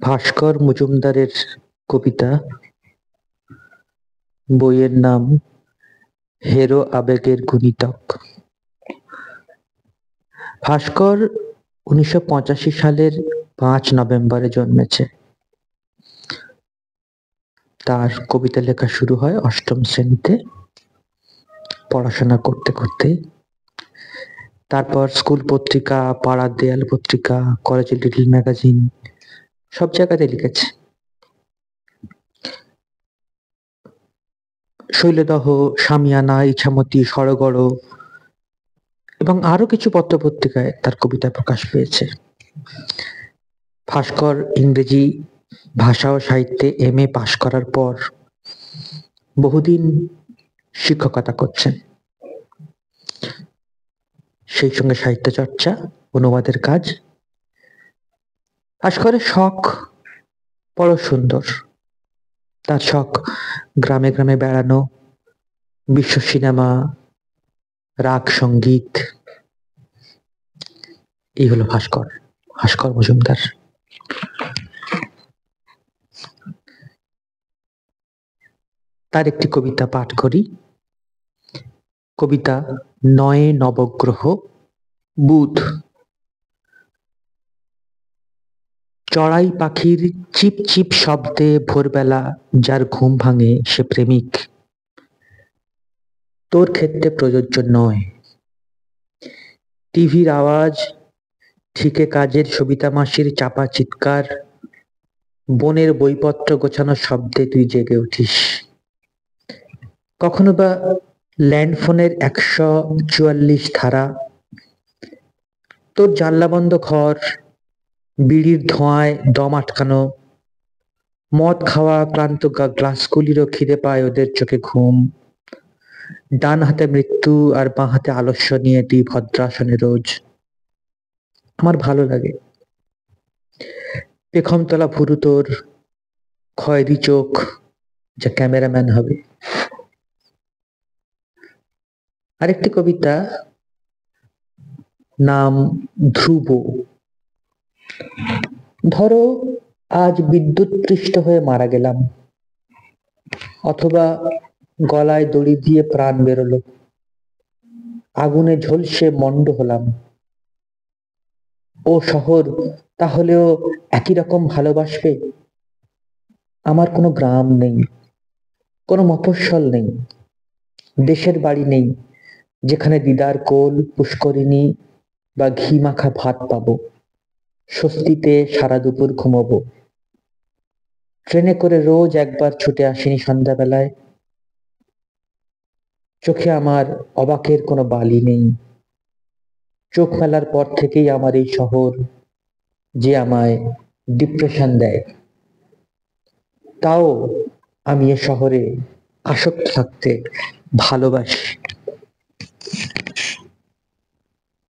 ভাস্কর মজুমদারের কবিতা, বইয়ের নাম হেরো আবেগের গুণিতক। ভাস্কর 1985 সালের 5 নভেম্বরে জন্মেছে। তার কবিতা লেখা শুরু হয় অষ্টম শ্রেণীতে পড়াশোনা করতে করতে। তারপর স্কুল পত্রিকা, পাড়ার দেয়াল পত্রিকা, কলেজের লিটল ম্যাগাজিন সব জায়গাতে লিখেছে। শৈলদহ, সামিয়ানা, ইছামতি, সরগড় এবং আরো কিছু পত্র-পত্রিকায় তার কবিতা প্রকাশ পেয়েছে। ভাস্কর ইংরেজি ভাষা ও সাহিত্যে MA পাশ করার পর বহুদিন শিক্ষকতা করছেন। সেই সঙ্গে সাহিত্য চর্চা, অনুবাদের কাজ। ভাস্করের শখ বড় সুন্দর। তার শখ গ্রামে গ্রামে বেড়ানো, বিশ্ব সিনেমা, রাগ সঙ্গীত। এই হলো ভাস্কর মজুমদার। তার একটি কবিতা পাঠ করি। কবিতা নয়ে নবগ্রহ বুধ। চড়াই পাখির চিপ চিপ শব্দে ভোরবেলা যার ঘুম ভাঙে সে প্রেমিক। তোর ক্ষেত্রে প্রযোজ্য নয়। টিভির আওয়াজ, ঠিকে কাজের সবিতা মাসির চাপা চিৎকার, বনের বইপত্র গোছানোর শব্দে তুই জেগে উঠিস। কখনো বা ল্যান্ডফোনের 144 ধারা। তোর জানলা বন্ধ ঘর, বিড়ির ধোঁয়ায় দম আটকানো, মদ খাওয়া ক্লান্ত গ্লাসগুলিরও খিদে পায় ওদের চোখে ঘুম। ডান হাতে মৃত্যু আর বাঁ হাতে আলস্য নিয়ে তুই ভদ্রাসনে রোজ। আমার ভালো লাগে। পেখমতলা ভুরু তোর, খয়েরি চোখ, যা ক্যামেরাম্যান হবে। আরেকটি কবিতা, নাম ধ্রুব। ধরো আজ বিদ্যুৎপৃষ্ট হয়ে মারা গেলাম, অথবা গলায় দড়ি দিয়ে প্রাণ বেরোলো, আগুনে ঝলসে মন্ড হলাম। ও শহর তাহলেও একই রকম ভালোবাসবে? আমার কোনো গ্রাম নেই, কোনো মফস্বল নেই, দেশের বাড়ি নেই যেখানে দিদার কোল, পুষ্করিণী বা ঘি মাখা ভাত পাবো, স্বস্তিতে সারা দুপুর ঘুমোবো। ট্রেনে করে রোজ একবার ছুটে আসিনি সন্ধ্যাবেলায়। চোখে আমার অবাকের কোনো বালি নেই। চোখ মেলার পর থেকেই আমার এই শহর যে আমায় ডিপ্রেশন দেয়। তাও আমি এ শহরে আসক্ত থাকতে ভালোবাসি।